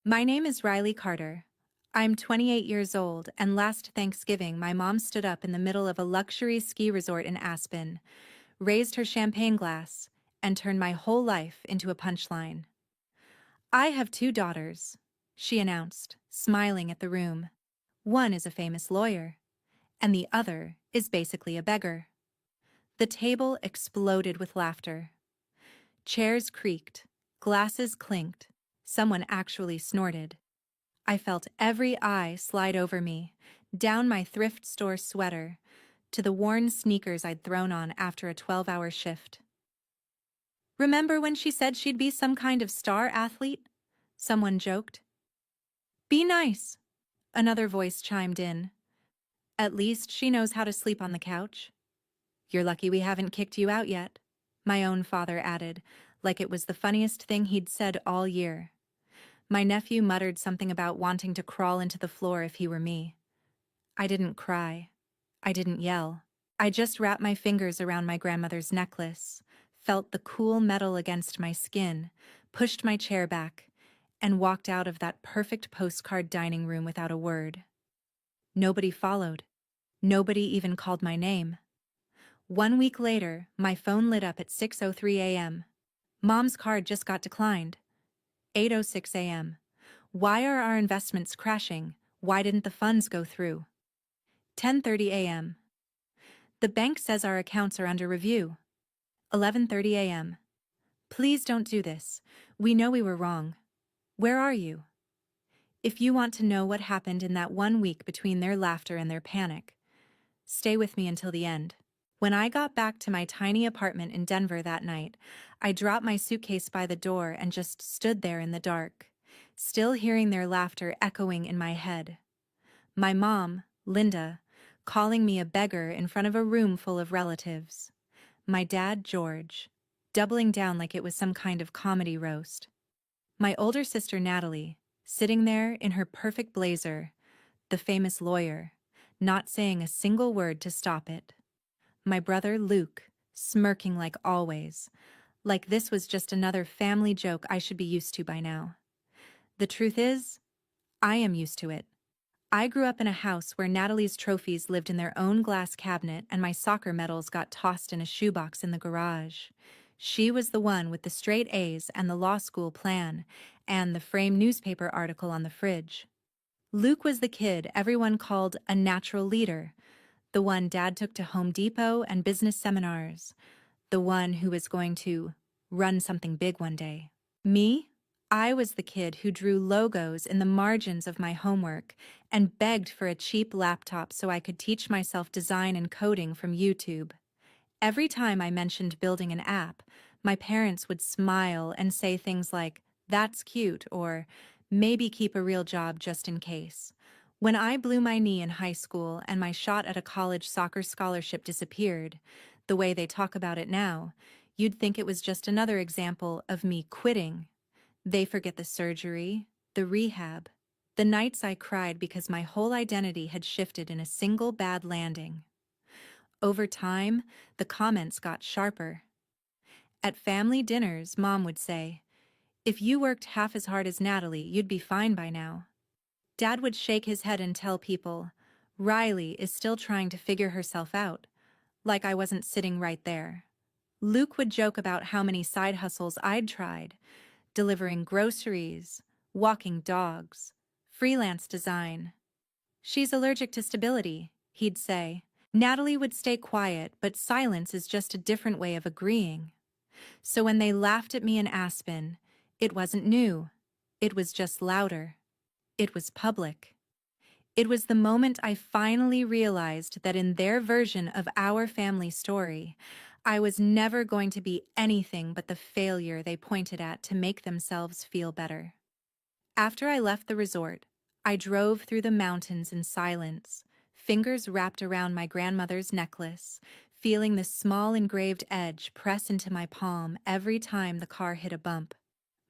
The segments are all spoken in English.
My name is Riley Carter. I'm 28 years old, and last Thanksgiving, my mom stood up in the middle of a luxury ski resort in Aspen, raised her champagne glass, and turned my whole life into a punchline. I have two daughters, she announced, smiling at the room. One is a famous lawyer, and the other is basically a beggar. The table exploded with laughter. Chairs creaked, glasses clinked, someone actually snorted. I felt every eye slide over me, down my thrift store sweater, to the worn sneakers I'd thrown on after a 12-hour shift. Remember when she said she'd be some kind of star athlete? Someone joked. Be nice, another voice chimed in. At least she knows how to sleep on the couch. You're lucky we haven't kicked you out yet, my own father added, like it was the funniest thing he'd said all year. My nephew muttered something about wanting to crawl into the floor if he were me. I didn't cry. I didn't yell. I just wrapped my fingers around my grandmother's necklace, felt the cool metal against my skin, pushed my chair back, and walked out of that perfect postcard dining room without a word. Nobody followed. Nobody even called my name. 1 week later, my phone lit up at 6:03 a.m. Mom's card just got declined. 8:06 a.m. Why are our investments crashing? Why didn't the funds go through? 10:30 a.m. The bank says our accounts are under review. 11:30 a.m. Please don't do this. We know we were wrong. Where are you? If you want to know what happened in that 1 week between their laughter and their panic, stay with me until the end. When I got back to my tiny apartment in Denver that night, I dropped my suitcase by the door and just stood there in the dark, still hearing their laughter echoing in my head. My mom, Linda, calling me a beggar in front of a room full of relatives. My dad, George, doubling down like it was some kind of comedy roast. My older sister, Natalie, sitting there in her perfect blazer, the famous lawyer, not saying a single word to stop it. My brother, Luke, smirking like always, like this was just another family joke I should be used to by now. The truth is, I am used to it. I grew up in a house where Natalie's trophies lived in their own glass cabinet and my soccer medals got tossed in a shoebox in the garage. She was the one with the straight A's and the law school plan, and the framed newspaper article on the fridge. Luke was the kid everyone called a natural leader, the one Dad took to Home Depot and business seminars, the one who was going to run something big one day. Me? I was the kid who drew logos in the margins of my homework and begged for a cheap laptop so I could teach myself design and coding from YouTube. Every time I mentioned building an app, my parents would smile and say things like, "That's cute," or "Maybe keep a real job just in case." When I blew my knee in high school and my shot at a college soccer scholarship disappeared, the way they talk about it now, you'd think it was just another example of me quitting. They forget the surgery, the rehab, the nights I cried because my whole identity had shifted in a single bad landing. Over time, the comments got sharper. At family dinners, Mom would say, "If you worked half as hard as Natalie, you'd be fine by now." Dad would shake his head and tell people, "Riley is still trying to figure herself out," like I wasn't sitting right there. Luke would joke about how many side hustles I'd tried, delivering groceries, walking dogs, freelance design. "She's allergic to stability," he'd say. Natalie would stay quiet, but silence is just a different way of agreeing. So when they laughed at me in Aspen, it wasn't new. It was just louder. It was public. It was the moment I finally realized that in their version of our family story, I was never going to be anything but the failure they pointed at to make themselves feel better. After I left the resort, I drove through the mountains in silence, fingers wrapped around my grandmother's necklace, feeling the small engraved edge press into my palm every time the car hit a bump.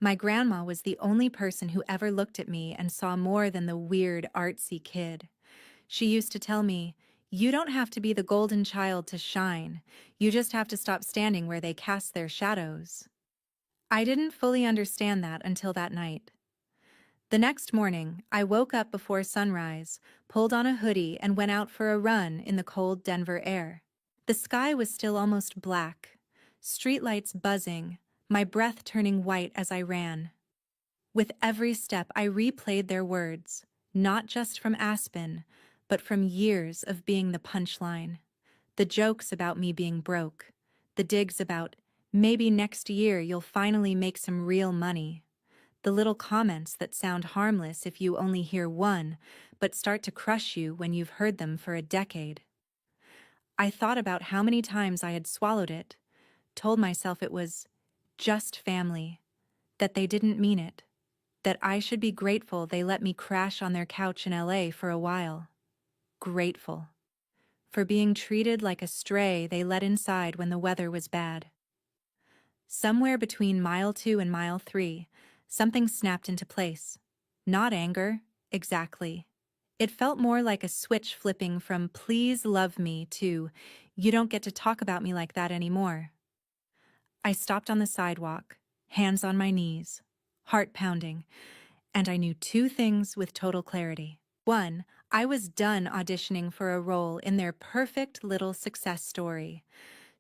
My grandma was the only person who ever looked at me and saw more than the weird, artsy kid. She used to tell me, "You don't have to be the golden child to shine. You just have to stop standing where they cast their shadows." I didn't fully understand that until that night. The next morning, I woke up before sunrise, pulled on a hoodie, and went out for a run in the cold Denver air. The sky was still almost black, streetlights buzzing, my breath turning white as I ran. With every step, I replayed their words, not just from Aspen, but from years of being the punchline. The jokes about me being broke, the digs about, maybe next year you'll finally make some real money. The little comments that sound harmless if you only hear one, but start to crush you when you've heard them for a decade. I thought about how many times I had swallowed it, told myself it was just family, that they didn't mean it, that I should be grateful they let me crash on their couch in LA for a while. Grateful. For being treated like a stray they let inside when the weather was bad. Somewhere between mile 2 and mile 3, something snapped into place. Not anger, exactly. It felt more like a switch flipping from "please love me" to "you don't get to talk about me like that anymore." I stopped on the sidewalk, hands on my knees, heart pounding, and I knew two things with total clarity. One, I was done auditioning for a role in their perfect little success story.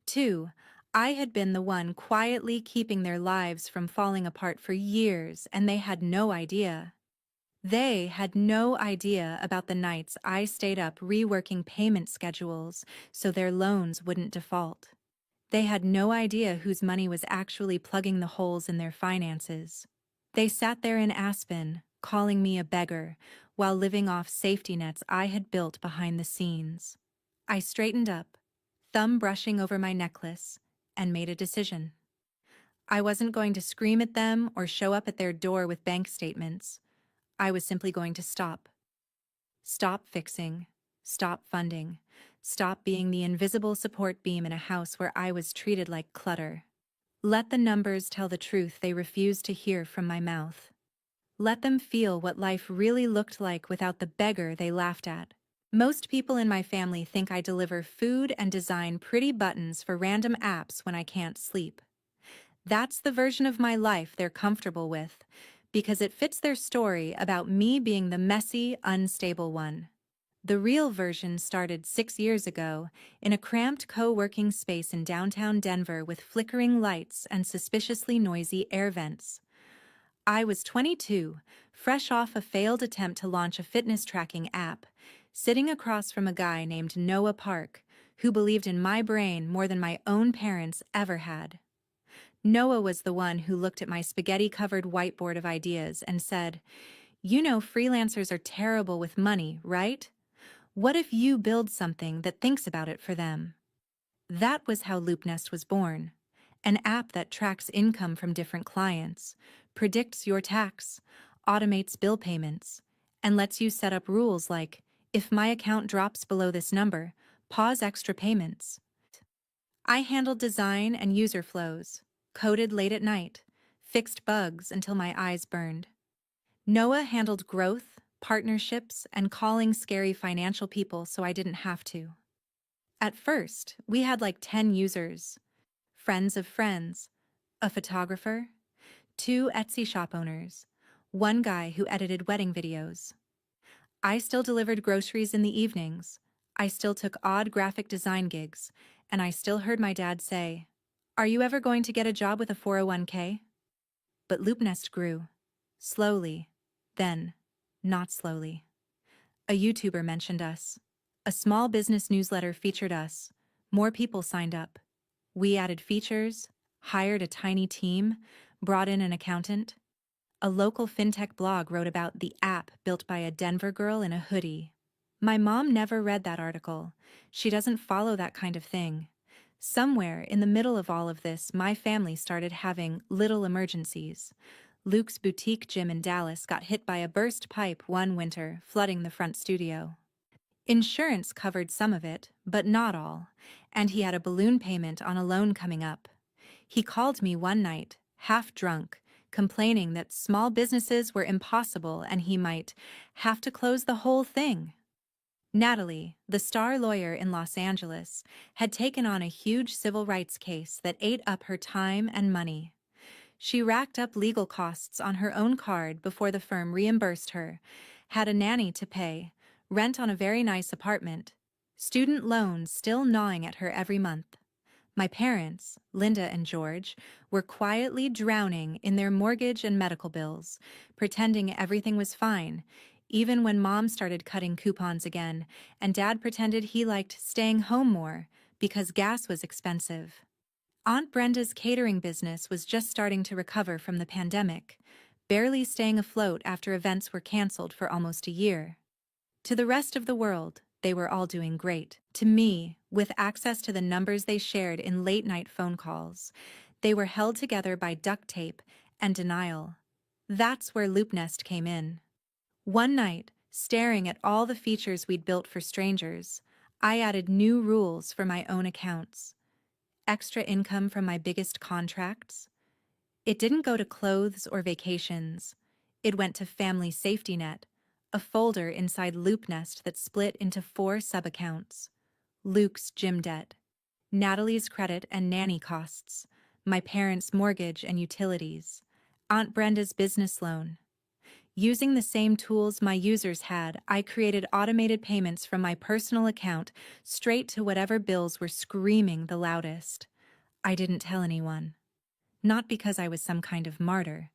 Two, I had been the one quietly keeping their lives from falling apart for years, and they had no idea. They had no idea about the nights I stayed up reworking payment schedules so their loans wouldn't default. They had no idea whose money was actually plugging the holes in their finances. They sat there in Aspen, calling me a beggar, while living off safety nets I had built behind the scenes. I straightened up, thumb brushing over my necklace, and made a decision. I wasn't going to scream at them or show up at their door with bank statements. I was simply going to stop. Stop fixing. Stop funding. Stop being the invisible support beam in a house where I was treated like clutter. Let the numbers tell the truth they refused to hear from my mouth. Let them feel what life really looked like without the beggar they laughed at. Most people in my family think I deliver food and design pretty buttons for random apps when I can't sleep. That's the version of my life they're comfortable with, because it fits their story about me being the messy, unstable one. The real version started 6 years ago in a cramped co-working space in downtown Denver with flickering lights and suspiciously noisy air vents. I was 22, fresh off a failed attempt to launch a fitness tracking app, sitting across from a guy named Noah Park, who believed in my brain more than my own parents ever had. Noah was the one who looked at my spaghetti-covered whiteboard of ideas and said, "You know freelancers are terrible with money, right? What if you build something that thinks about it for them?" That was how LoopNest was born. An app that tracks income from different clients, predicts your tax, automates bill payments, and lets you set up rules like, if my account drops below this number, pause extra payments. I handled design and user flows, coded late at night, fixed bugs until my eyes burned. Noah handled growth, partnerships, and calling scary financial people so I didn't have to. At first, we had like 10 users, friends of friends, a photographer, 2 Etsy shop owners, one guy who edited wedding videos. I still delivered groceries in the evenings, I still took odd graphic design gigs, and I still heard my dad say, "Are you ever going to get a job with a 401k?" But LoopNest grew. Slowly. Then, not slowly. A YouTuber mentioned us. A small business newsletter featured us. More people signed up. We added features, hired a tiny team, brought in an accountant. A local fintech blog wrote about the app built by a Denver girl in a hoodie. My mom never read that article. She doesn't follow that kind of thing. Somewhere in the middle of all of this, my family started having little emergencies. Luke's boutique gym in Dallas got hit by a burst pipe one winter, flooding the front studio. Insurance covered some of it, but not all, and he had a balloon payment on a loan coming up. He called me one night, half drunk, complaining that small businesses were impossible and he might have to close the whole thing. Natalie, the star lawyer in Los Angeles, had taken on a huge civil rights case that ate up her time and money. She racked up legal costs on her own card before the firm reimbursed her, had a nanny to pay, rent on a very nice apartment, student loans still gnawing at her every month. My parents, Linda and George, were quietly drowning in their mortgage and medical bills, pretending everything was fine, even when Mom started cutting coupons again, and Dad pretended he liked staying home more because gas was expensive. Aunt Brenda's catering business was just starting to recover from the pandemic, barely staying afloat after events were canceled for almost a year. To the rest of the world, they were all doing great. To me, with access to the numbers they shared in late-night phone calls, they were held together by duct tape and denial. That's where LoopNest came in. One night, staring at all the features we'd built for strangers, I added new rules for my own accounts. Extra income from my biggest contracts. It didn't go to clothes or vacations. It went to Family Safety Net, a folder inside LoopNest that split into 4 sub-accounts. Luke's gym debt, Natalie's credit and nanny costs, my parents' mortgage and utilities, Aunt Brenda's business loan. Using the same tools my users had, I created automated payments from my personal account straight to whatever bills were screaming the loudest. I didn't tell anyone. Not because I was some kind of martyr,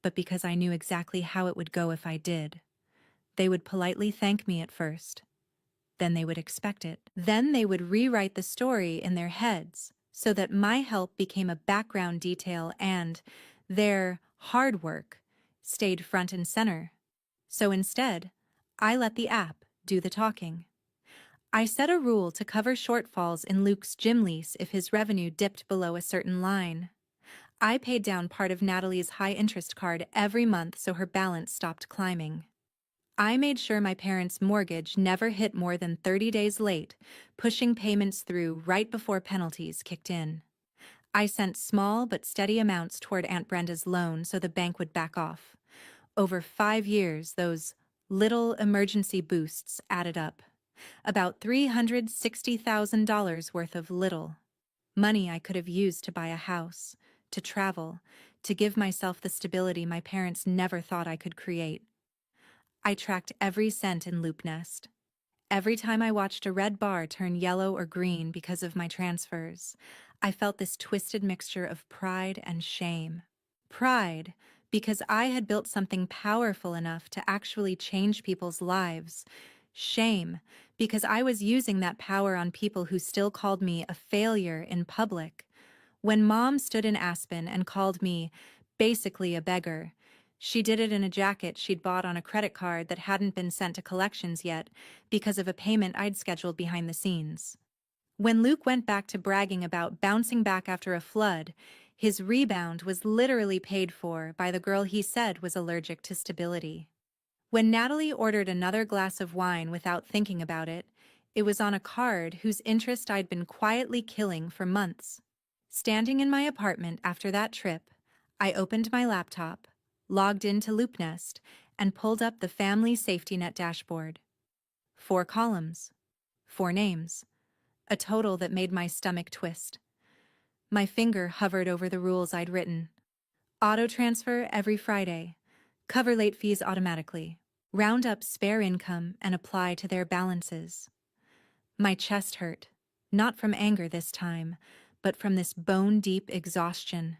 but because I knew exactly how it would go if I did. They would politely thank me at first. Then they would expect it. Then they would rewrite the story in their heads so that my help became a background detail and their hard work stayed front and center. So instead, I let the app do the talking. I set a rule to cover shortfalls in Luke's gym lease if his revenue dipped below a certain line. I paid down part of Natalie's high-interest card every month so her balance stopped climbing. I made sure my parents' mortgage never hit more than 30 days late, pushing payments through right before penalties kicked in. I sent small but steady amounts toward Aunt Brenda's loan so the bank would back off. Over 5 years, those little emergency boosts added up. About $360,000 worth of little. Money I could have used to buy a house, to travel, to give myself the stability my parents never thought I could create. I tracked every cent in LoopNest. Every time I watched a red bar turn yellow or green because of my transfers, I felt this twisted mixture of pride and shame. Pride, because I had built something powerful enough to actually change people's lives. Shame, because I was using that power on people who still called me a failure in public. When Mom stood in Aspen and called me basically a beggar, she did it in a jacket she'd bought on a credit card that hadn't been sent to collections yet because of a payment I'd scheduled behind the scenes. When Luke went back to bragging about bouncing back after a flood, his rebound was literally paid for by the girl he said was allergic to stability. When Natalie ordered another glass of wine without thinking about it, it was on a card whose interest I'd been quietly killing for months. Standing in my apartment after that trip, I opened my laptop, logged into LoopNest, and pulled up the Family Safety Net dashboard. 4 columns, 4 names, a total that made my stomach twist. My finger hovered over the rules I'd written. Auto transfer every Friday. Cover late fees automatically. Round up spare income and apply to their balances. My chest hurt, not from anger this time, but from this bone-deep exhaustion.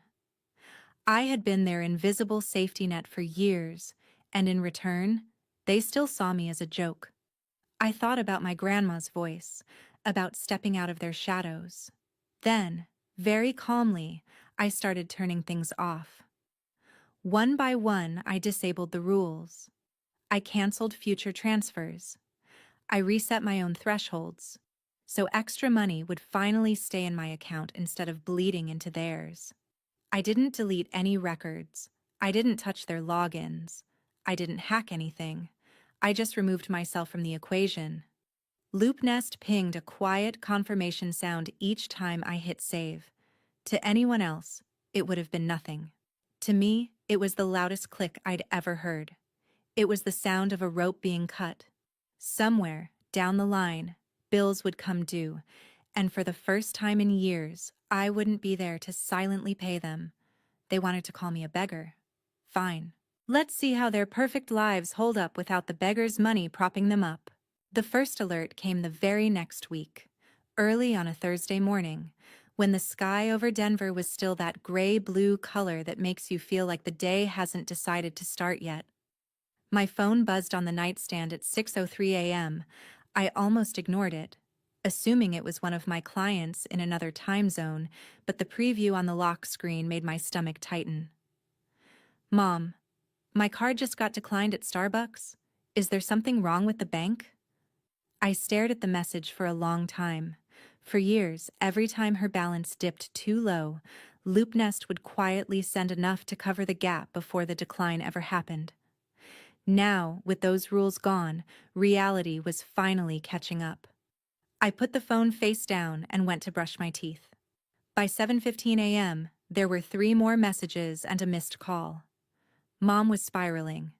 I had been their invisible safety net for years, and in return, they still saw me as a joke. I thought about my grandma's voice, about stepping out of their shadows. Then, very calmly, I started turning things off. One by one, I disabled the rules. I canceled future transfers. I reset my own thresholds, so extra money would finally stay in my account instead of bleeding into theirs. I didn't delete any records. I didn't touch their logins. I didn't hack anything. I just removed myself from the equation. LoopNest pinged a quiet confirmation sound each time I hit save. To anyone else, it would have been nothing. To me, it was the loudest click I'd ever heard. It was the sound of a rope being cut. Somewhere, down the line, bills would come due, and for the first time in years, I wouldn't be there to silently pay them. They wanted to call me a beggar. Fine. Let's see how their perfect lives hold up without the beggar's money propping them up. The first alert came the very next week, early on a Thursday morning, when the sky over Denver was still that gray-blue color that makes you feel like the day hasn't decided to start yet. My phone buzzed on the nightstand at 6:03 a.m. I almost ignored it, assuming it was one of my clients in another time zone, but the preview on the lock screen made my stomach tighten. Mom, my card just got declined at Starbucks. Is there something wrong with the bank? I stared at the message for a long time. For years, every time her balance dipped too low, LoopNest would quietly send enough to cover the gap before the decline ever happened. Now, with those rules gone, reality was finally catching up. I put the phone face down and went to brush my teeth. By 7:15 a.m., there were 3 more messages and a missed call. Mom was spiraling.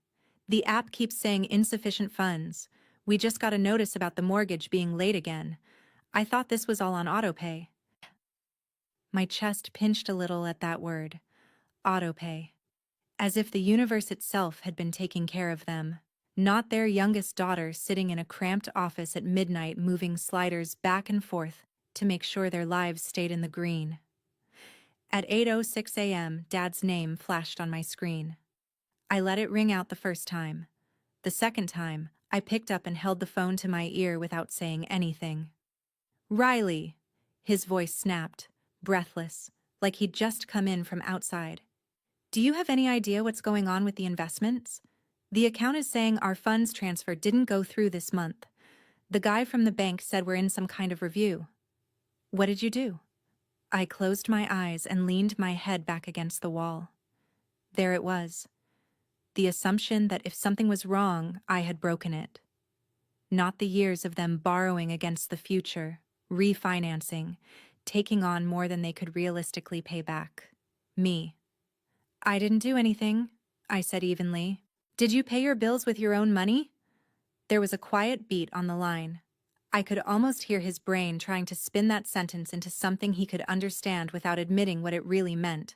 The app keeps saying insufficient funds. We just got a notice about the mortgage being late again. I thought this was all on autopay. My chest pinched a little at that word. Autopay. As if the universe itself had been taking care of them. Not their youngest daughter sitting in a cramped office at midnight moving sliders back and forth to make sure their lives stayed in the green. At 8:06 a.m., Dad's name flashed on my screen. I let it ring out the first time. The second time, I picked up and held the phone to my ear without saying anything. Riley! His voice snapped, breathless, like he'd just come in from outside. Do you have any idea what's going on with the investments? The account is saying our funds transfer didn't go through this month. The guy from the bank said we're in some kind of review. What did you do? I closed my eyes and leaned my head back against the wall. There it was. The assumption that if something was wrong, I had broken it. Not the years of them borrowing against the future, refinancing, taking on more than they could realistically pay back. Me. I didn't do anything, I said evenly. Did you pay your bills with your own money? There was a quiet beat on the line. I could almost hear his brain trying to spin that sentence into something he could understand without admitting what it really meant.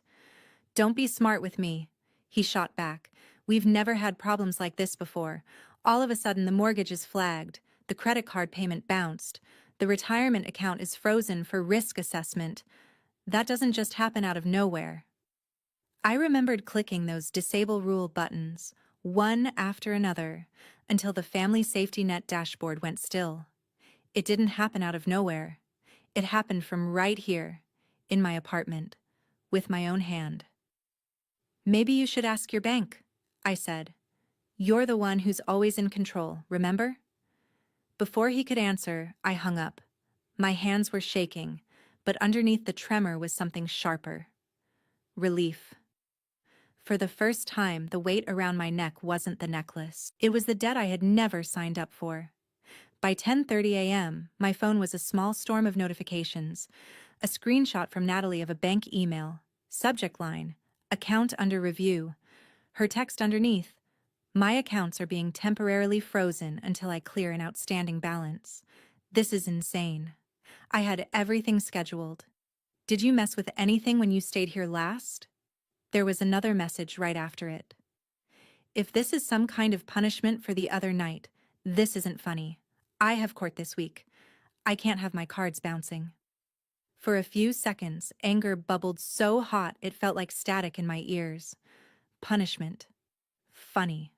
Don't be smart with me, he shot back. We've never had problems like this before. All of a sudden the mortgage is flagged, the credit card payment bounced, the retirement account is frozen for risk assessment. That doesn't just happen out of nowhere. I remembered clicking those disable rule buttons, one after another, until the family safety net dashboard went still. It didn't happen out of nowhere. It happened from right here, in my apartment, with my own hand. Maybe you should ask your bank, I said. You're the one who's always in control, remember? Before he could answer, I hung up. My hands were shaking, but underneath the tremor was something sharper. Relief. For the first time, the weight around my neck wasn't the necklace. It was the debt I had never signed up for. By 10:30 a.m., my phone was a small storm of notifications. A screenshot from Natalie of a bank email. Subject line, account under review. Her text underneath, my accounts are being temporarily frozen until I clear an outstanding balance. This is insane. I had everything scheduled. Did you mess with anything when you stayed here last? There was another message right after it. If this is some kind of punishment for the other night, this isn't funny. I have court this week. I can't have my cards bouncing. For a few seconds, anger bubbled so hot it felt like static in my ears. Punishment. Funny.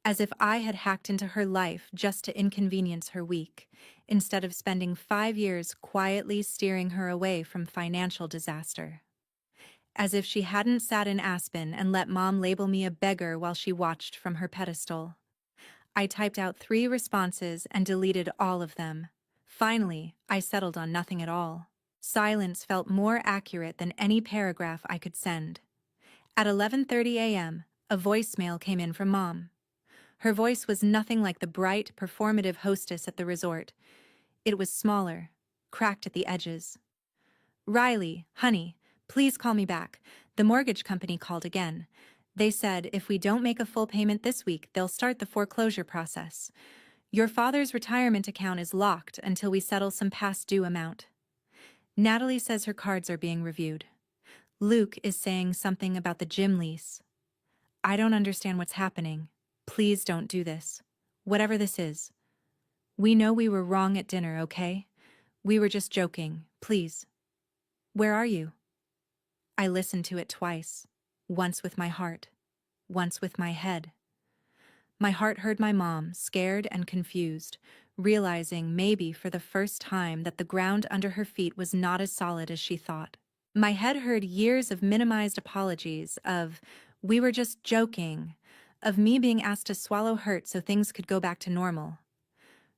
As if I had hacked into her life just to inconvenience her week, instead of spending 5 years quietly steering her away from financial disaster. As if she hadn't sat in Aspen and let Mom label me a beggar while she watched from her pedestal. I typed out 3 responses and deleted all of them. Finally, I settled on nothing at all. Silence felt more accurate than any paragraph I could send. At 11:30 a.m., a voicemail came in from Mom. Her voice was nothing like the bright, performative hostess at the resort. It was smaller, cracked at the edges. Riley, honey, please call me back. The mortgage company called again. They said if we don't make a full payment this week, they'll start the foreclosure process. Your father's retirement account is locked until we settle some past due amount. Natalie says her cards are being reviewed. Luke is saying something about the gym lease. I don't understand what's happening. Please don't do this. Whatever this is. We know we were wrong at dinner, okay? We were just joking, please. Where are you? I listened to it twice, once with my heart, once with my head. My heart heard my mom, scared and confused, realizing maybe for the first time that the ground under her feet was not as solid as she thought. My head heard years of minimized apologies, of we were just joking, of me being asked to swallow hurt so things could go back to normal.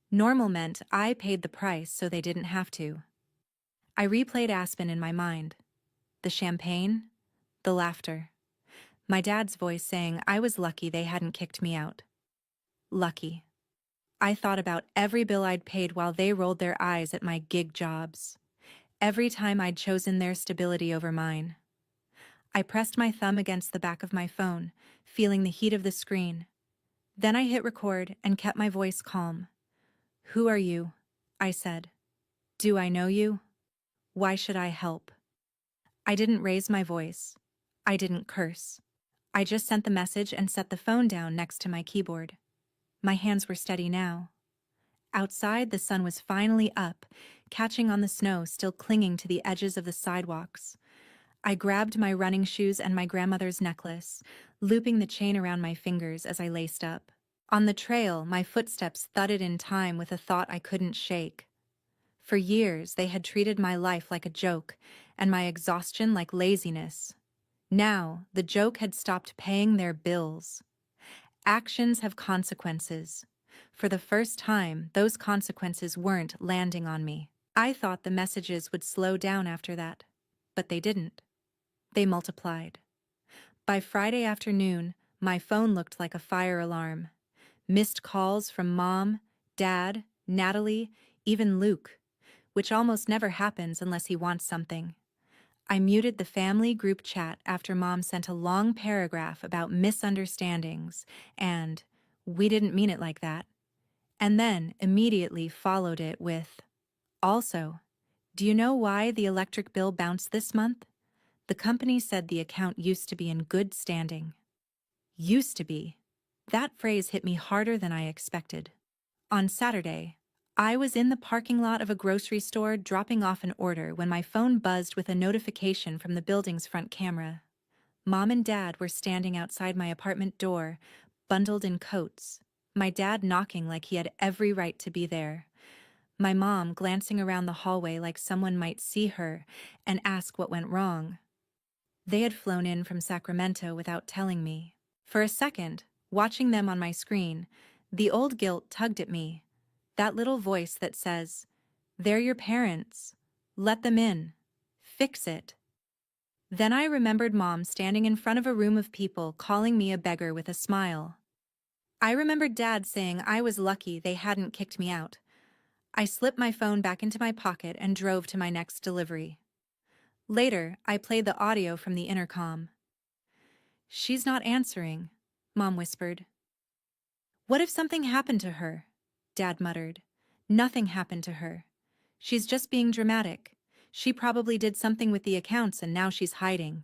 Normal meant I paid the price so they didn't have to. I replayed Aspen in my mind. The champagne, the laughter. My dad's voice saying I was lucky they hadn't kicked me out. Lucky. I thought about every bill I'd paid while they rolled their eyes at my gig jobs. Every time I'd chosen their stability over mine. I pressed my thumb against the back of my phone, feeling the heat of the screen. Then I hit record and kept my voice calm. Who are you? I said. Do I know you? Why should I help? I didn't raise my voice. I didn't curse. I just sent the message and set the phone down next to my keyboard. My hands were steady now. Outside, the sun was finally up, catching on the snow still clinging to the edges of the sidewalks. I grabbed my running shoes and my grandmother's necklace, looping the chain around my fingers as I laced up. On the trail, my footsteps thudded in time with a thought I couldn't shake. For years, they had treated my life like a joke, and my exhaustion like laziness. Now, the joke had stopped paying their bills. Actions have consequences. For the first time, those consequences weren't landing on me. I thought the messages would slow down after that, but they didn't. They multiplied. By Friday afternoon, my phone looked like a fire alarm. Missed calls from Mom, Dad, Natalie, even Luke, which almost never happens unless he wants something. I muted the family group chat after Mom sent a long paragraph about misunderstandings and, we didn't mean it like that, and then immediately followed it with, also, do you know why the electric bill bounced this month? The company said the account used to be in good standing. Used to be. That phrase hit me harder than I expected. On Saturday, I was in the parking lot of a grocery store dropping off an order when my phone buzzed with a notification from the building's front camera. Mom and Dad were standing outside my apartment door, bundled in coats, my dad knocking like he had every right to be there. My mom glancing around the hallway like someone might see her and ask what went wrong. They had flown in from Sacramento without telling me. For a second, watching them on my screen, the old guilt tugged at me. That little voice that says, "They're your parents. Let them in. Fix it." Then I remembered Mom standing in front of a room of people calling me a beggar with a smile. I remembered Dad saying I was lucky they hadn't kicked me out. I slipped my phone back into my pocket and drove to my next delivery. Later, I played the audio from the intercom. "She's not answering," Mom whispered. "What if something happened to her?" Dad muttered. "Nothing happened to her. She's just being dramatic. She probably did something with the accounts and now she's hiding."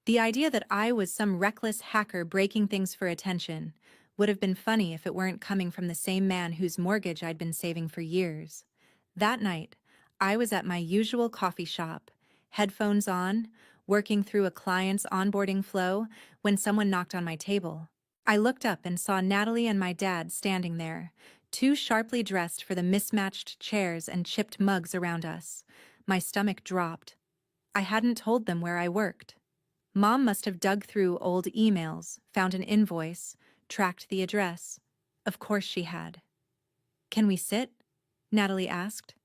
The idea that I was some reckless hacker breaking things for attention would have been funny if it weren't coming from the same man whose mortgage I'd been saving for years. That night, I was at my usual coffee shop, headphones on, working through a client's onboarding flow when someone knocked on my table. I looked up and saw Natalie and my dad standing there, too sharply dressed for the mismatched chairs and chipped mugs around us. My stomach dropped. I hadn't told them where I worked. Mom must have dug through old emails, found an invoice, tracked the address. Of course she had. "Can we sit?" Natalie asked.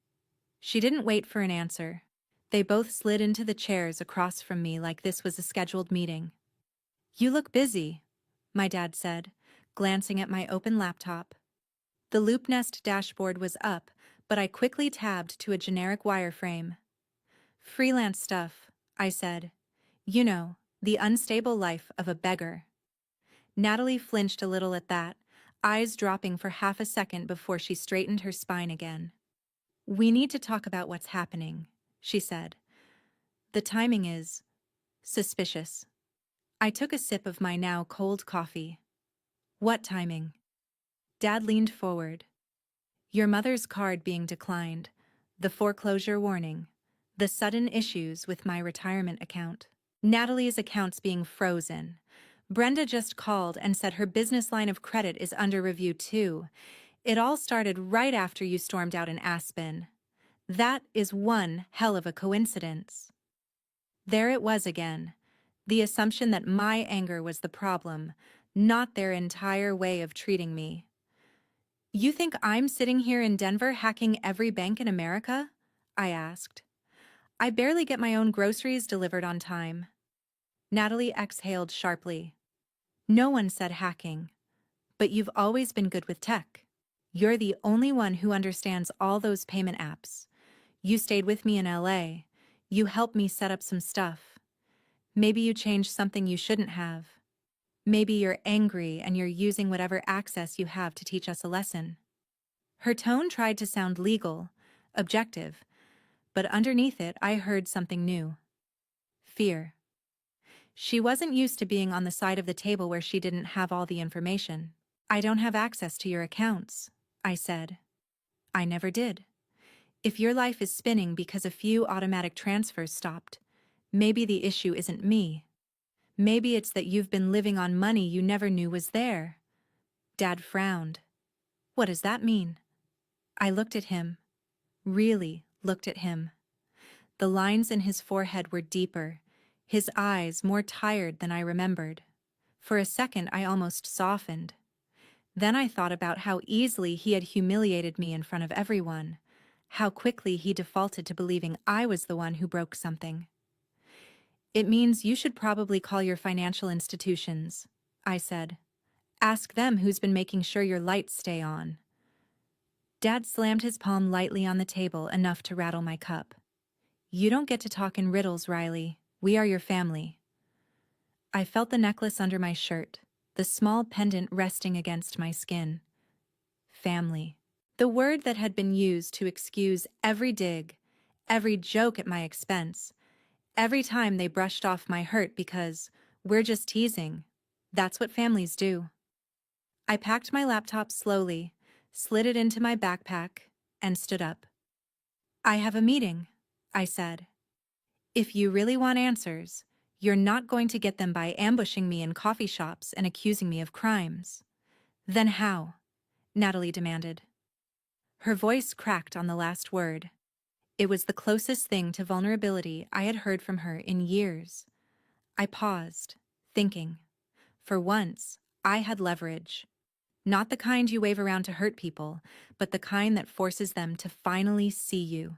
She didn't wait for an answer. They both slid into the chairs across from me like this was a scheduled meeting. "You look busy," my dad said, glancing at my open laptop. The LoopNest dashboard was up, but I quickly tabbed to a generic wireframe. "Freelance stuff," I said. "You know, the unstable life of a beggar." Natalie flinched a little at that, eyes dropping for half a second before she straightened her spine again. "We need to talk about what's happening," she said. "The timing is Suspicious. I took a sip of my now cold coffee. What timing? Dad leaned forward. Your mother's card being declined, the foreclosure warning, the sudden issues with my retirement account, Natalie's accounts being frozen. Brenda just called and said her business line of credit is under review too. It all started right after you stormed out in Aspen. That is one hell of a coincidence. There it was again. The assumption that my anger was the problem, not their entire way of treating me. You think I'm sitting here in Denver hacking every bank in America? I asked. I barely get my own groceries delivered on time. Natalie exhaled sharply. No one said hacking, but you've always been good with tech. You're the only one who understands all those payment apps. You stayed with me in LA. You helped me set up some stuff. Maybe you changed something you shouldn't have. Maybe you're angry and you're using whatever access you have to teach us a lesson. Her tone tried to sound legal, objective, but underneath it I heard something new. Fear. She wasn't used to being on the side of the table where she didn't have all the information. I don't have access to your accounts, I said. I never did. If your life is spinning because a few automatic transfers stopped, maybe the issue isn't me. Maybe it's that you've been living on money you never knew was there. Dad frowned. What does that mean? I looked at him. Really looked at him. The lines in his forehead were deeper, his eyes more tired than I remembered. For a second I almost softened. Then I thought about how easily he had humiliated me in front of everyone, how quickly he defaulted to believing I was the one who broke something. It means you should probably call your financial institutions, I said. Ask them who's been making sure your lights stay on. Dad slammed his palm lightly on the table enough to rattle my cup. You don't get to talk in riddles, Riley. We are your family. I felt the necklace under my shirt, the small pendant resting against my skin. Family. The word that had been used to excuse every dig, every joke at my expense, every time they brushed off my hurt because we're just teasing. That's what families do. I packed my laptop slowly, slid it into my backpack, and stood up. I have a meeting, I said. If you really want answers, you're not going to get them by ambushing me in coffee shops and accusing me of crimes. Then how? Natalie demanded. Her voice cracked on the last word. It was the closest thing to vulnerability I had heard from her in years. I paused, thinking. For once, I had leverage. Not the kind you wave around to hurt people, but the kind that forces them to finally see you,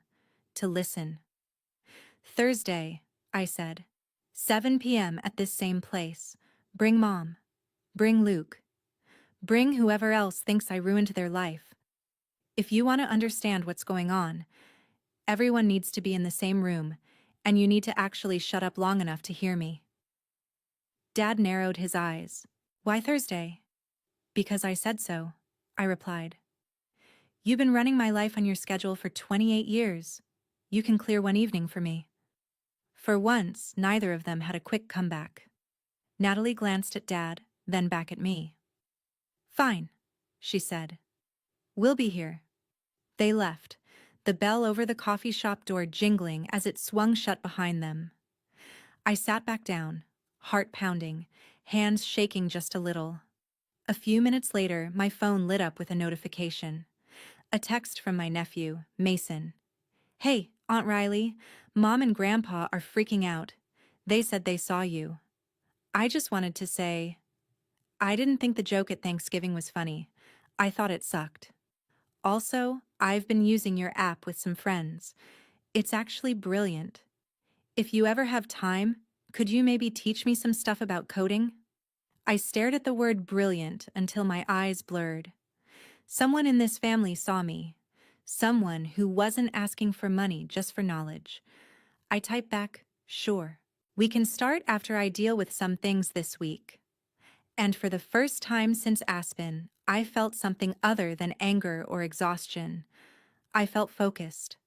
to listen. Thursday, I said. 7 p.m. at this same place. Bring Mom. Bring Luke. Bring whoever else thinks I ruined their life. If you want to understand what's going on, everyone needs to be in the same room, and you need to actually shut up long enough to hear me. Dad narrowed his eyes. Why Thursday? Because I said so, I replied. You've been running my life on your schedule for 28 years. You can clear one evening for me. For once, neither of them had a quick comeback. Natalie glanced at Dad, then back at me. Fine, she said. We'll be here. They left, the bell over the coffee shop door jingling as it swung shut behind them. I sat back down, heart pounding, hands shaking just a little. A few minutes later, my phone lit up with a notification. A text from my nephew, Mason. Hey, Aunt Riley, Mom and Grandpa are freaking out. They said they saw you. I just wanted to say, I didn't think the joke at Thanksgiving was funny. I thought it sucked. Also, I've been using your app with some friends. It's actually brilliant. If you ever have time, could you maybe teach me some stuff about coding? I stared at the word brilliant until my eyes blurred. Someone in this family saw me. Someone who wasn't asking for money just for knowledge. I typed back, sure. We can start after I deal with some things this week. And for the first time since Aspen, I felt something other than anger or exhaustion. I felt focused.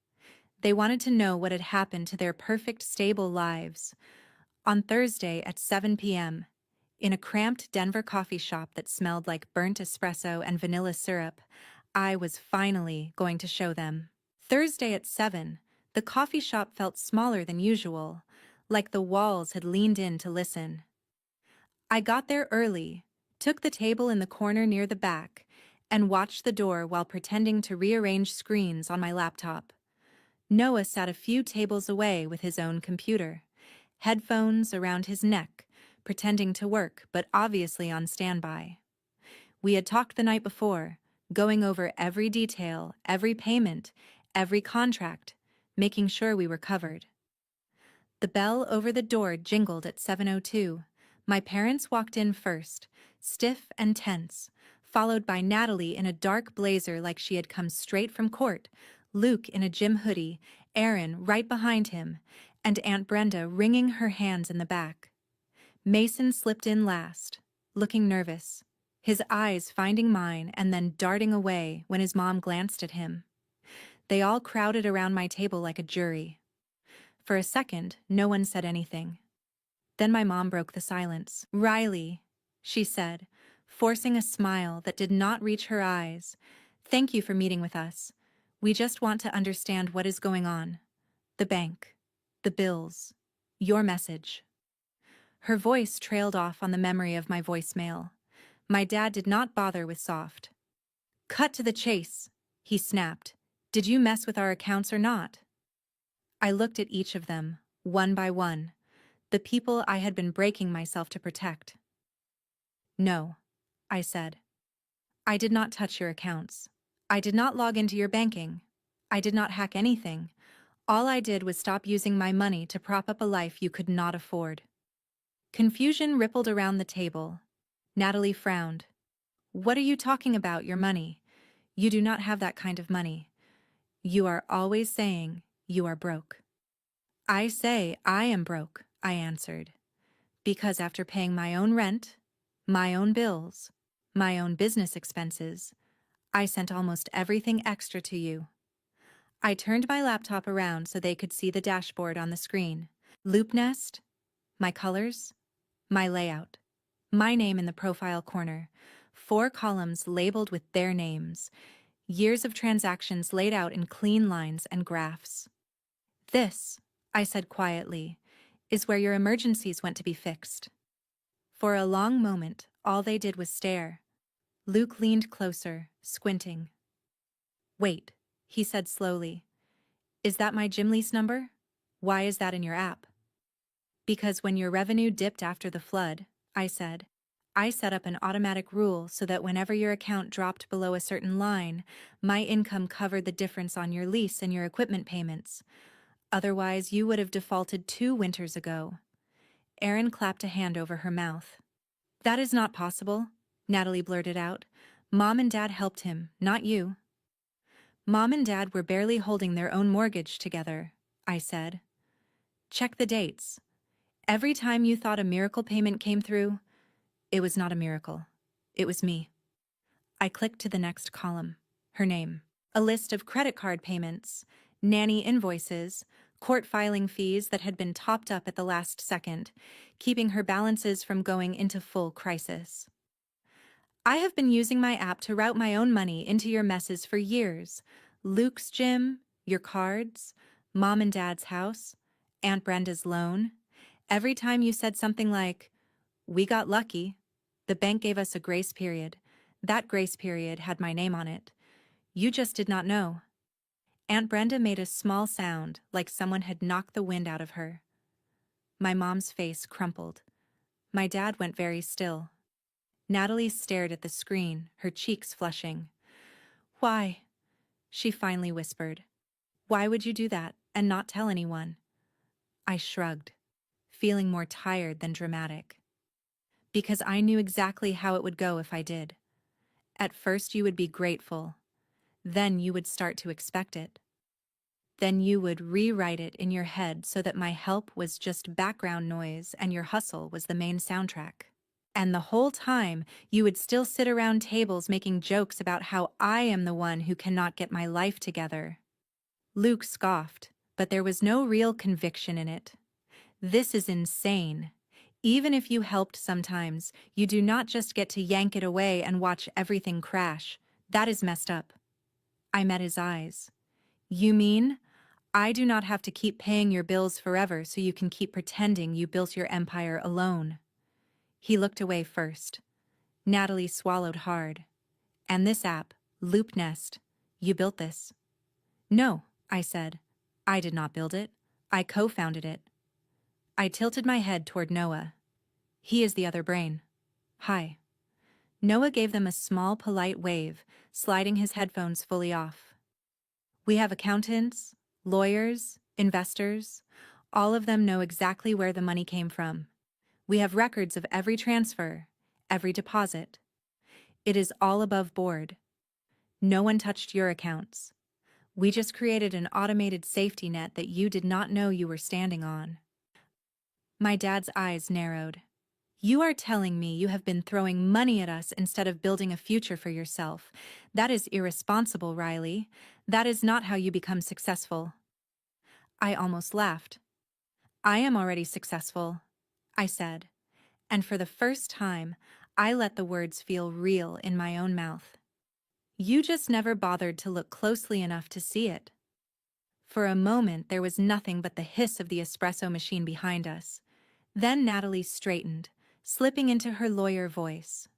They wanted to know what had happened to their perfect, stable lives. On Thursday at 7 p.m., in a cramped Denver coffee shop that smelled like burnt espresso and vanilla syrup, I was finally going to show them. Thursday at 7, the coffee shop felt smaller than usual, like the walls had leaned in to listen. I got there early, took the table in the corner near the back, and watched the door while pretending to rearrange screens on my laptop. Noah sat a few tables away with his own computer, headphones around his neck, pretending to work but obviously on standby. We had talked the night before, going over every detail, every payment, every contract, making sure we were covered. The bell over the door jingled at 7:02. My parents walked in first, stiff and tense, followed by Natalie in a dark blazer like she had come straight from court, Luke in a gym hoodie, Aaron right behind him, and Aunt Brenda wringing her hands in the back. Mason slipped in last, looking nervous, his eyes finding mine and then darting away when his mom glanced at him. They all crowded around my table like a jury. For a second, no one said anything. Then my mom broke the silence. "Riley," she said, forcing a smile that did not reach her eyes, "thank you for meeting with us. We just want to understand what is going on. The bank, the bills, your message." Her voice trailed off on the memory of my voicemail. My dad did not bother with soft. "Cut to the chase," he snapped. "Did you mess with our accounts or not?" I looked at each of them, one by one, the people I had been breaking myself to protect. "No," I said. "I did not touch your accounts. I did not log into your banking. I did not hack anything. All I did was stop using my money to prop up a life you could not afford." Confusion rippled around the table. Natalie frowned. "What are you talking about, your money? You do not have that kind of money. You are always saying you are broke." "I say I am broke," I answered, "because after paying my own rent, my own bills, my own business expenses, I sent almost everything extra to you." I turned my laptop around so they could see the dashboard on the screen. Loop nest, my colors, my layout, my name in the profile corner, 4 columns labeled with their names, years of transactions laid out in clean lines and graphs. "This," I said quietly, "is where your emergencies went to be fixed." For a long moment, all they did was stare. Luke leaned closer, squinting. "Wait," he said slowly. "Is that my gym lease number? Why is that in your app?" "Because when your revenue dipped after the flood," I said, "I set up an automatic rule so that whenever your account dropped below a certain line, my income covered the difference on your lease and your equipment payments. Otherwise, you would have defaulted 2 winters ago." Erin clapped a hand over her mouth. "That is not possible," Natalie blurted out. "Mom and Dad helped him, not you." "Mom and Dad were barely holding their own mortgage together," I said. "Check the dates. Every time you thought a miracle payment came through, it was not a miracle. It was me." I clicked to the next column. Her name. A list of credit card payments, nanny invoices, court filing fees that had been topped up at the last second, keeping her balances from going into full crisis. "I have been using my app to route my own money into your messes for years. Luke's gym, your cards, Mom and Dad's house, Aunt Brenda's loan. Every time you said something like, 'We got lucky,' the bank gave us a grace period. That grace period had my name on it. You just did not know." Aunt Brenda made a small sound like someone had knocked the wind out of her. My mom's face crumpled. My dad went very still. Natalie stared at the screen, her cheeks flushing. "Why?" she finally whispered. "Why would you do that and not tell anyone?" I shrugged, feeling more tired than dramatic. "Because I knew exactly how it would go if I did. At first you would be grateful. Then you would start to expect it. Then you would rewrite it in your head so that my help was just background noise and your hustle was the main soundtrack. And the whole time, you would still sit around tables making jokes about how I am the one who cannot get my life together." Luke scoffed, but there was no real conviction in it. This is insane. Even if you helped sometimes, you do not just get to yank it away and watch everything crash. That is messed up. I met his eyes. You mean, I do not have to keep paying your bills forever so you can keep pretending you built your empire alone? He looked away first. Natalie swallowed hard. And this app, Loop Nest, you built this? No, I said. I did not build it. I co-founded it. I tilted my head toward Noah. He is the other brain. Hi. Noah gave them a small, polite wave, sliding his headphones fully off. We have accountants, lawyers, investors. All of them know exactly where the money came from. We have records of every transfer, every deposit. It is all above board. No one touched your accounts. We just created an automated safety net that you did not know you were standing on. My dad's eyes narrowed. You are telling me you have been throwing money at us instead of building a future for yourself. That is irresponsible, Riley. That is not how you become successful. I almost laughed. I am already successful, I said, and for the first time, I let the words feel real in my own mouth. You just never bothered to look closely enough to see it. For a moment, there was nothing but the hiss of the espresso machine behind us. Then Natalie straightened, slipping into her lawyer voice.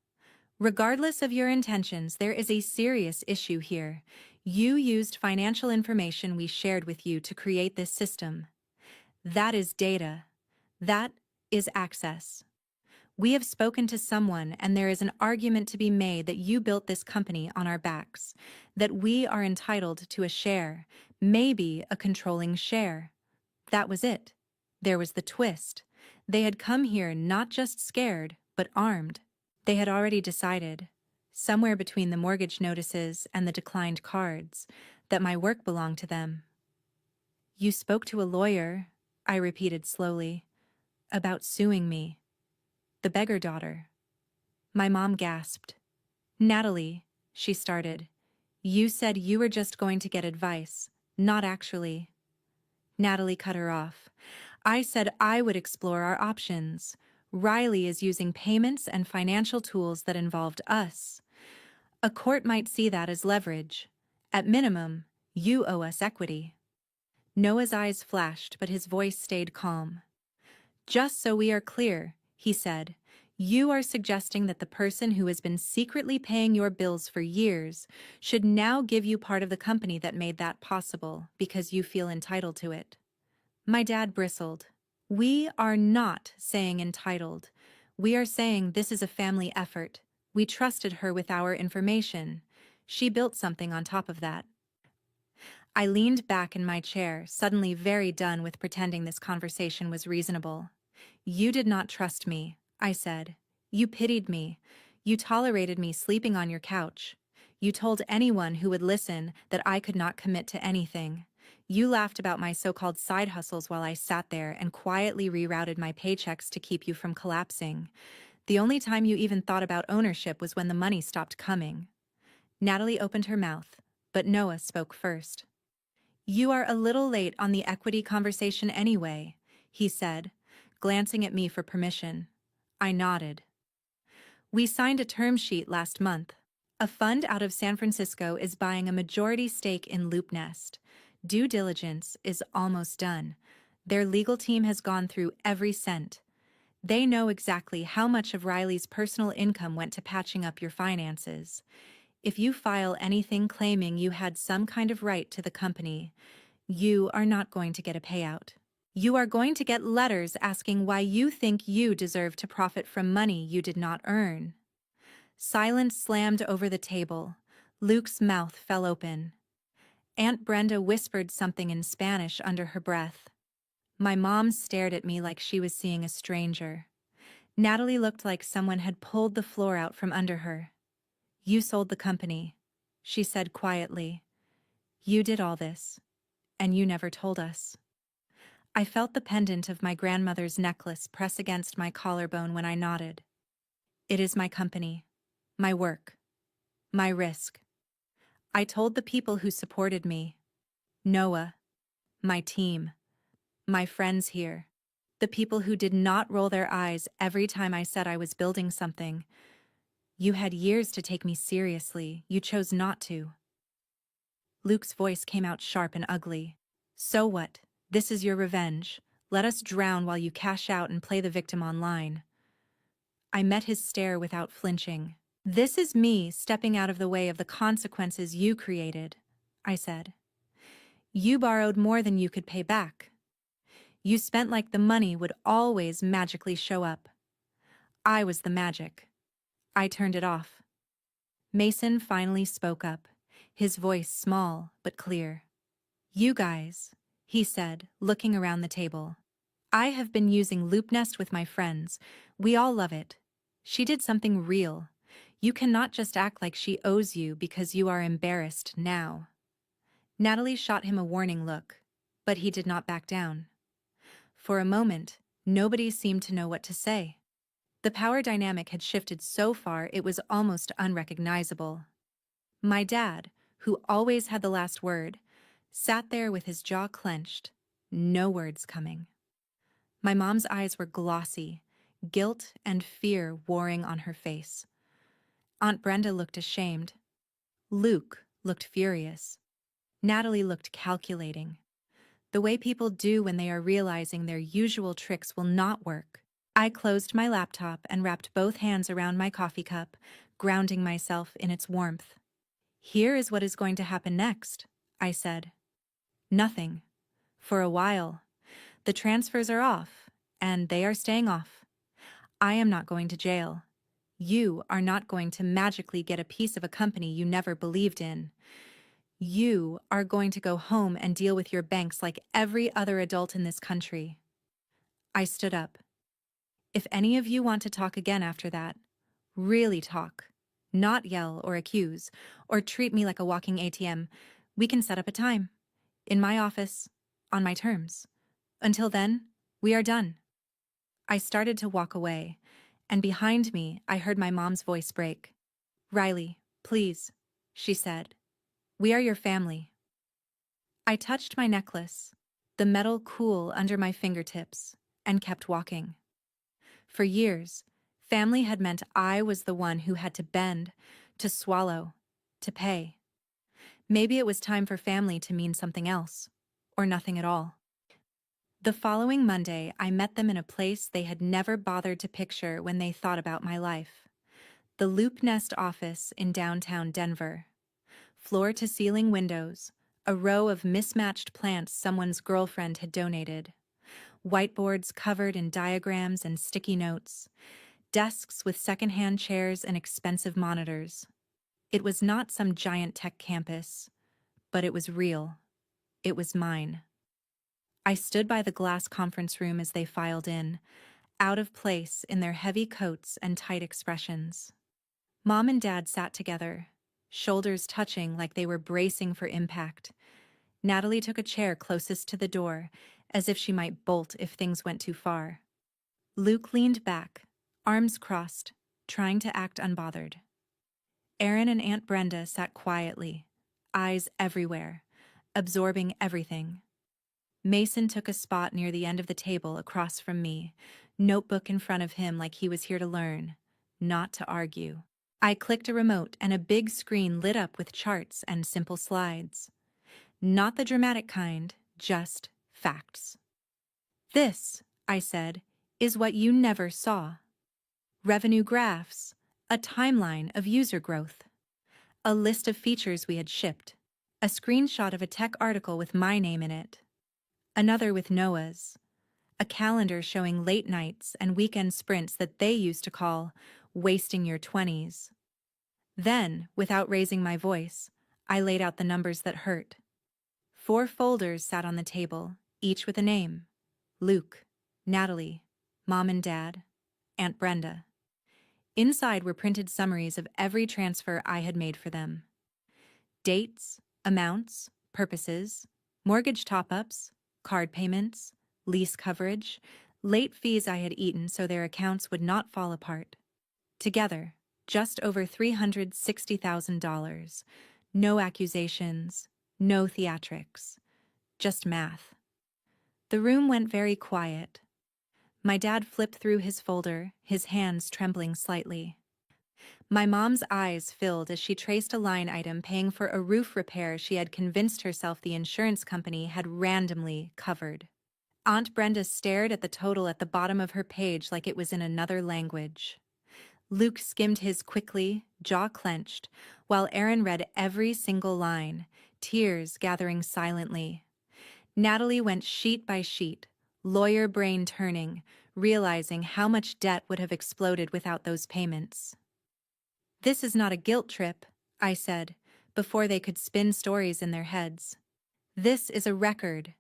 Regardless of your intentions, there is a serious issue here. You used financial information we shared with you to create this system. That is data. That is access. We have spoken to someone, and there is an argument to be made that you built this company on our backs, that we are entitled to a share, maybe a controlling share. That was it. There was the twist. They had come here not just scared, but armed. They had already decided, somewhere between the mortgage notices and the declined cards, that my work belonged to them. You spoke to a lawyer, I repeated slowly, about suing me. The beggar daughter. My mom gasped. Natalie, she started. You said you were just going to get advice, not actually. Natalie cut her off. I said I would explore our options. Riley is using payments and financial tools that involved us. A court might see that as leverage. At minimum, you owe us equity. Noah's eyes flashed, but his voice stayed calm. Just so we are clear, he said, you are suggesting that the person who has been secretly paying your bills for years should now give you part of the company that made that possible because you feel entitled to it. My dad bristled. We are not saying entitled. We are saying this is a family effort. We trusted her with our information. She built something on top of that. I leaned back in my chair, suddenly very done with pretending this conversation was reasonable. You did not trust me, I said. You pitied me. You tolerated me sleeping on your couch. You told anyone who would listen that I could not commit to anything. You laughed about my so-called side hustles while I sat there and quietly rerouted my paychecks to keep you from collapsing. The only time you even thought about ownership was when the money stopped coming. Natalie opened her mouth, but Noah spoke first. You are a little late on the equity conversation anyway, he said, glancing at me for permission. I nodded. We signed a term sheet last month. A fund out of San Francisco is buying a majority stake in LoopNest. Due diligence is almost done. Their legal team has gone through every cent. They know exactly how much of Riley's personal income went to patching up your finances. If you file anything claiming you had some kind of right to the company, you are not going to get a payout. You are going to get letters asking why you think you deserve to profit from money you did not earn. Silence slammed over the table. Luke's mouth fell open. Aunt Brenda whispered something in Spanish under her breath. My mom stared at me like she was seeing a stranger. Natalie looked like someone had pulled the floor out from under her. You sold the company, she said quietly. You did all this, and you never told us. I felt the pendant of my grandmother's necklace press against my collarbone when I nodded. It is my company, my work, my risk. I told the people who supported me, Noah, my team, my friends here. The people who did not roll their eyes every time I said I was building something. You had years to take me seriously. You chose not to. Luke's voice came out sharp and ugly. So what? This is your revenge. Let us drown while you cash out and play the victim online. I met his stare without flinching. This is me stepping out of the way of the consequences you created, I said. You borrowed more than you could pay back. You spent like the money would always magically show up. I was the magic. I turned it off. Mason finally spoke up, his voice small but clear. You guys, he said, looking around the table. I have been using Loop Nest with my friends. We all love it. She did something real. You cannot just act like she owes you because you are embarrassed now. Natalie shot him a warning look, but he did not back down. For a moment, nobody seemed to know what to say. The power dynamic had shifted so far it was almost unrecognizable. My dad, who always had the last word, sat there with his jaw clenched, no words coming. My mom's eyes were glossy, guilt and fear warring on her face. Aunt Brenda looked ashamed. Luke looked furious. Natalie looked calculating. The way people do when they are realizing their usual tricks will not work. I closed my laptop and wrapped both hands around my coffee cup, grounding myself in its warmth. Here is what is going to happen next, I said. Nothing. For a while. The transfers are off, and they are staying off. I am not going to jail. You are not going to magically get a piece of a company you never believed in. You are going to go home and deal with your banks like every other adult in this country. I stood up. If any of you want to talk again after that, really talk, not yell or accuse, or treat me like a walking ATM, we can set up a time. In my office, on my terms. Until then, we are done. I started to walk away, and behind me I heard my mom's voice break. Riley, please, she said. We are your family. I touched my necklace, the metal cool under my fingertips, and kept walking. For years, family had meant I was the one who had to bend, to swallow, to pay. Maybe it was time for family to mean something else, or nothing at all. The following Monday, I met them in a place they had never bothered to picture when they thought about my life. The Loop Nest office in downtown Denver. Floor-to-ceiling windows, a row of mismatched plants someone's girlfriend had donated, whiteboards covered in diagrams and sticky notes, desks with secondhand chairs and expensive monitors. It was not some giant tech campus, but it was real. It was mine. I stood by the glass conference room as they filed in, out of place in their heavy coats and tight expressions. Mom and Dad sat together, shoulders touching like they were bracing for impact. Natalie took a chair closest to the door, as if she might bolt if things went too far. Luke leaned back, arms crossed, trying to act unbothered. Aaron and Aunt Brenda sat quietly, eyes everywhere, absorbing everything. Mason took a spot near the end of the table across from me, notebook in front of him like he was here to learn, not to argue. I clicked a remote and a big screen lit up with charts and simple slides. Not the dramatic kind, just facts. This, I said, is what you never saw. Revenue graphs, a timeline of user growth, a list of features we had shipped, a screenshot of a tech article with my name in it, another with Noah's, a calendar showing late nights and weekend sprints that they used to call wasting your 20s. Then, without raising my voice, I laid out the numbers that hurt. 4 folders sat on the table, each with a name: Luke, Natalie, Mom and Dad, Aunt Brenda. Inside were printed summaries of every transfer I had made for them. Dates, amounts, purposes, mortgage top-ups, card payments, lease coverage, late fees I had eaten so their accounts would not fall apart. Together, just over $360,000. No accusations, no theatrics, just math. The room went very quiet. My dad flipped through his folder, his hands trembling slightly. My mom's eyes filled as she traced a line item paying for a roof repair she had convinced herself the insurance company had randomly covered. Aunt Brenda stared at the total at the bottom of her page like it was in another language. Luke skimmed his quickly, jaw clenched, while Aaron read every single line, tears gathering silently. Natalie went sheet by sheet, lawyer brain turning, realizing how much debt would have exploded without those payments. "This is not a guilt trip," I said, before they could spin stories in their heads. "This is a record.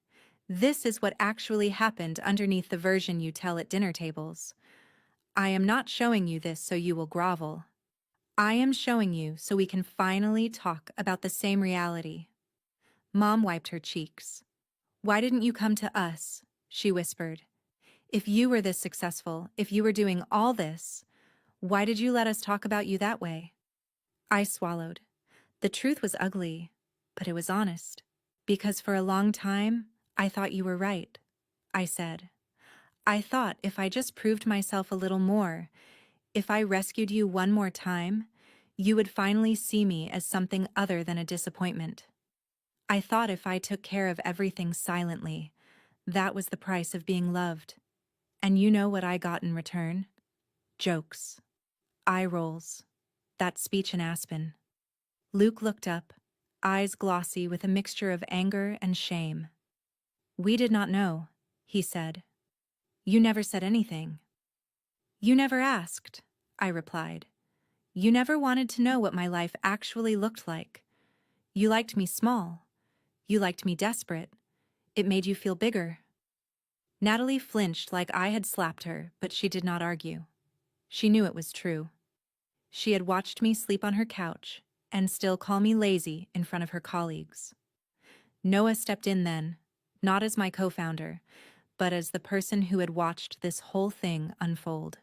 This is what actually happened underneath the version you tell at dinner tables. I am not showing you this so you will grovel. I am showing you so we can finally talk about the same reality." Mom wiped her cheeks. "Why didn't you come to us?" she whispered. "If you were this successful, if you were doing all this, why did you let us talk about you that way?" I swallowed. The truth was ugly, but it was honest. "Because for a long time, I thought you were right," I said. "I thought if I just proved myself a little more, if I rescued you one more time, you would finally see me as something other than a disappointment. I thought if I took care of everything silently, that was the price of being loved. And you know what I got in return? Jokes. Eye rolls. That speech in Aspen." Luke looked up, eyes glossy with a mixture of anger and shame. "We did not know," he said. "You never said anything." "You never asked," I replied. "You never wanted to know what my life actually looked like. You liked me small. You liked me desperate. It made you feel bigger." Natalie flinched like I had slapped her, but she did not argue. She knew it was true. She had watched me sleep on her couch and still call me lazy in front of her colleagues. Noah stepped in then, not as my co-founder, but as the person who had watched this whole thing unfold.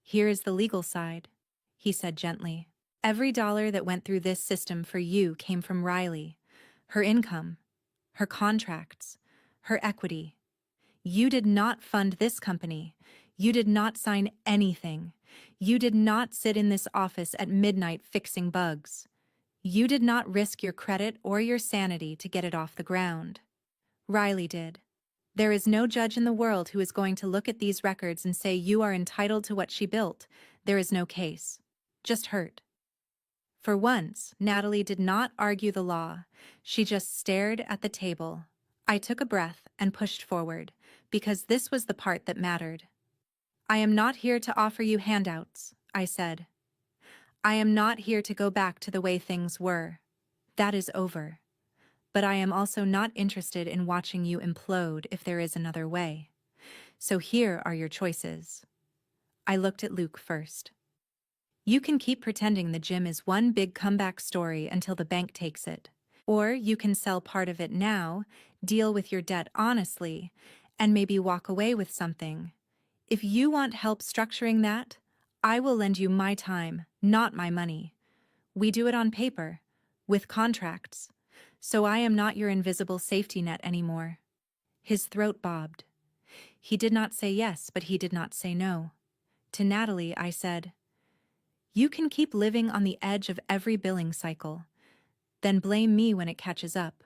"Here is the legal side," he said gently. "Every dollar that went through this system for you came from Riley, her income, her contracts, her equity. You did not fund this company. You did not sign anything. You did not sit in this office at midnight fixing bugs. You did not risk your credit or your sanity to get it off the ground. Riley did. There is no judge in the world who is going to look at these records and say you are entitled to what she built. There is no case. Just hurt." For once, Natalie did not argue the law. She just stared at the table. I took a breath and pushed forward, because this was the part that mattered. "I am not here to offer you handouts," I said. "I am not here to go back to the way things were. That is over. But I am also not interested in watching you implode if there is another way. So here are your choices." I looked at Luke first. "You can keep pretending the gym is one big comeback story until the bank takes it. Or you can sell part of it now, deal with your debt honestly, and maybe walk away with something. If you want help structuring that, I will lend you my time, not my money. We do it on paper, with contracts. So I am not your invisible safety net anymore." His throat bobbed. He did not say yes, but he did not say no. To Natalie, I said, "You can keep living on the edge of every billing cycle. Then blame me when it catches up.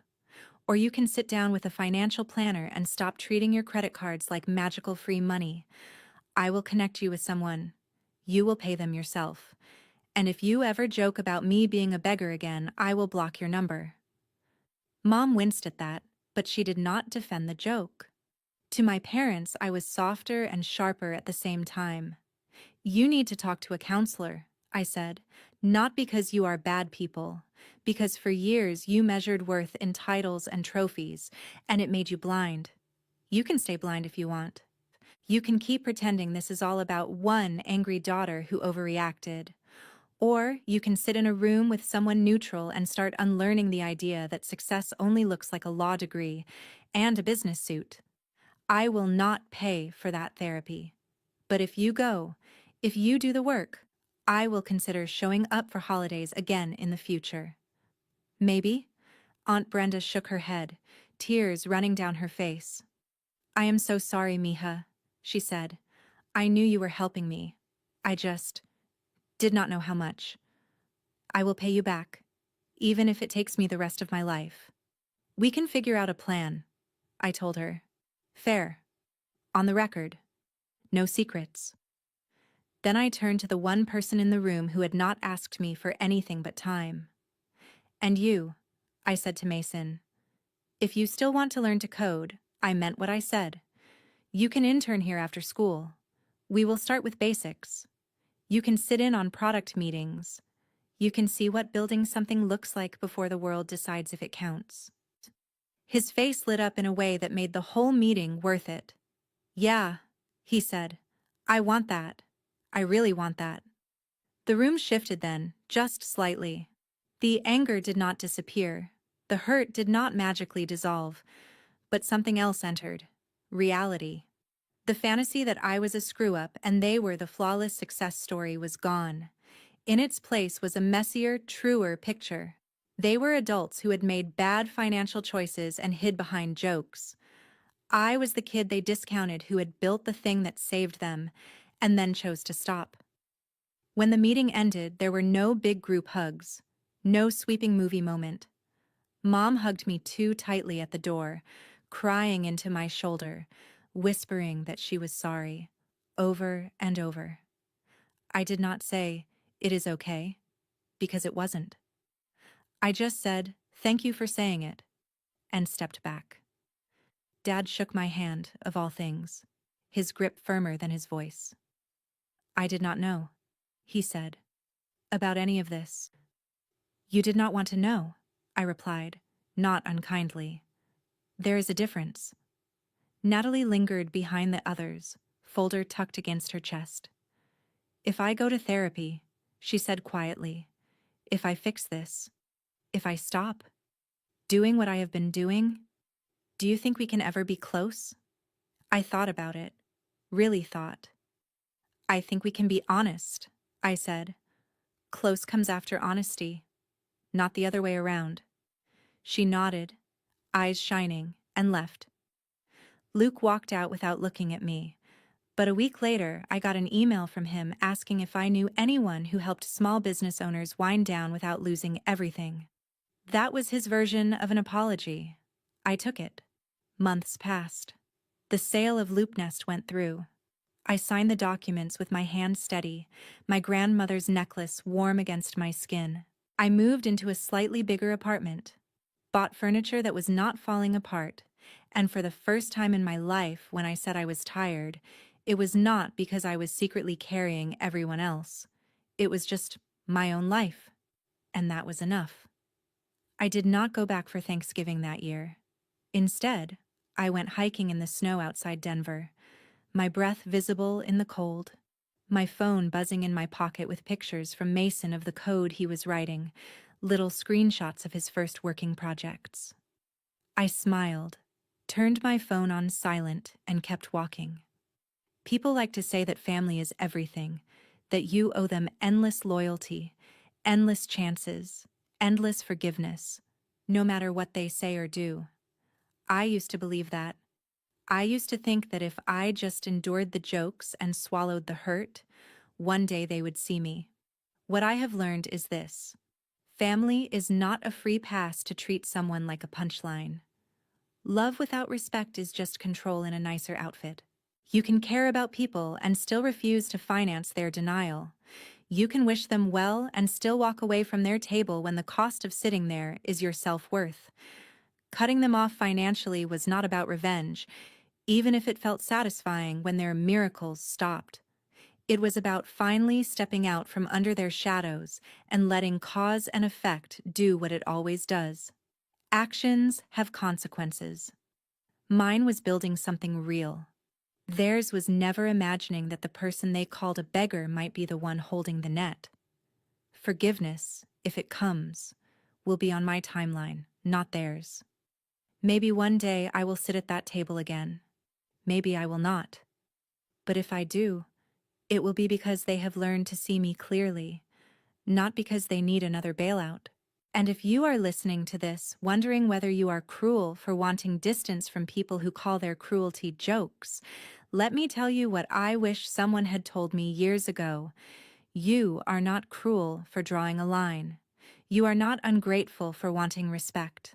Or you can sit down with a financial planner and stop treating your credit cards like magical free money. I will connect you with someone. You will pay them yourself. And if you ever joke about me being a beggar again, I will block your number." Mom winced at that, but she did not defend the joke. To my parents, I was softer and sharper at the same time. "You need to talk to a counselor," I said, "not because you are bad people, because for years you measured worth in titles and trophies, and it made you blind. You can stay blind if you want. You can keep pretending this is all about one angry daughter who overreacted. Or you can sit in a room with someone neutral and start unlearning the idea that success only looks like a law degree and a business suit. I will not pay for that therapy. But if you go, if you do the work, I will consider showing up for holidays again in the future." "Maybe?" Aunt Brenda shook her head, tears running down her face. "I am so sorry, Mija. she said. I knew you were helping me. I just did not know how much. I will pay you back, even if it takes me the rest of my life. We can figure out a plan, I told her. Fair. On the record. No secrets. Then I turned to the one person in the room who had not asked me for anything but time. And you, I said to Mason. If you still want to learn to code, I meant what I said. You can intern here after school. We will start with basics. You can sit in on product meetings. You can see what building something looks like before the world decides if it counts. His face lit up in a way that made the whole meeting worth it. Yeah, he said. I want that. I really want that. The room shifted then, just slightly. The anger did not disappear. The hurt did not magically dissolve. But something else entered. Reality. The fantasy that I was a screw-up and they were the flawless success story was gone. In its place was a messier, truer picture. They were adults who had made bad financial choices and hid behind jokes. I was the kid they discounted who had built the thing that saved them, and then chose to stop. When the meeting ended, there were no big group hugs, no sweeping movie moment. Mom hugged me too tightly at the door, crying into my shoulder, whispering that she was sorry, over and over. I did not say, "It is okay," because it wasn't. I just said, "Thank you for saying it," and stepped back. Dad shook my hand, of all things, his grip firmer than his voice. I did not know, he said, about any of this. You did not want to know, I replied, not unkindly. There is a difference. Natalie lingered behind the others, folder tucked against her chest. If I go to therapy, she said quietly, if I fix this, if I stop doing what I have been doing, do you think we can ever be close? I thought about it, really thought. I think we can be honest, I said. Close comes after honesty, not the other way around. She nodded, eyes shining, and left. Luke walked out without looking at me, but a week later I got an email from him asking if I knew anyone who helped small business owners wind down without losing everything. That was his version of an apology. I took it. Months passed. The sale of Loop Nest went through. I signed the documents with my hand steady, my grandmother's necklace warm against my skin. I moved into a slightly bigger apartment, bought furniture that was not falling apart, and for the first time in my life, when I said I was tired, it was not because I was secretly carrying everyone else. It was just my own life, and that was enough. I did not go back for Thanksgiving that year. Instead, I went hiking in the snow outside Denver, my breath visible in the cold, my phone buzzing in my pocket with pictures from Mason of the code he was writing, little screenshots of his first working projects. I smiled, turned my phone on silent, and kept walking. People like to say that family is everything, that you owe them endless loyalty, endless chances, endless forgiveness, no matter what they say or do. I used to believe that. I used to think that if I just endured the jokes and swallowed the hurt, one day they would see me. What I have learned is this. Family is not a free pass to treat someone like a punchline. Love without respect is just control in a nicer outfit. You can care about people and still refuse to finance their denial. You can wish them well and still walk away from their table when the cost of sitting there is your self-worth. Cutting them off financially was not about revenge, even if it felt satisfying when their miracles stopped. It was about finally stepping out from under their shadows and letting cause and effect do what it always does. Actions have consequences. Mine was building something real. Theirs was never imagining that the person they called a beggar might be the one holding the net. Forgiveness, if it comes, will be on my timeline, not theirs. Maybe one day I will sit at that table again. Maybe I will not. But if I do, it will be because they have learned to see me clearly, not because they need another bailout. And if you are listening to this, wondering whether you are cruel for wanting distance from people who call their cruelty jokes, Let me tell you what I wish someone had told me years ago. You are not cruel for drawing a line. You are not ungrateful for wanting respect.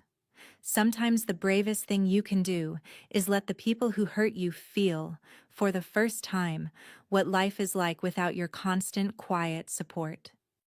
Sometimes the bravest thing you can do is let the people who hurt you feel, for the first time, what life is like without your constant, quiet support.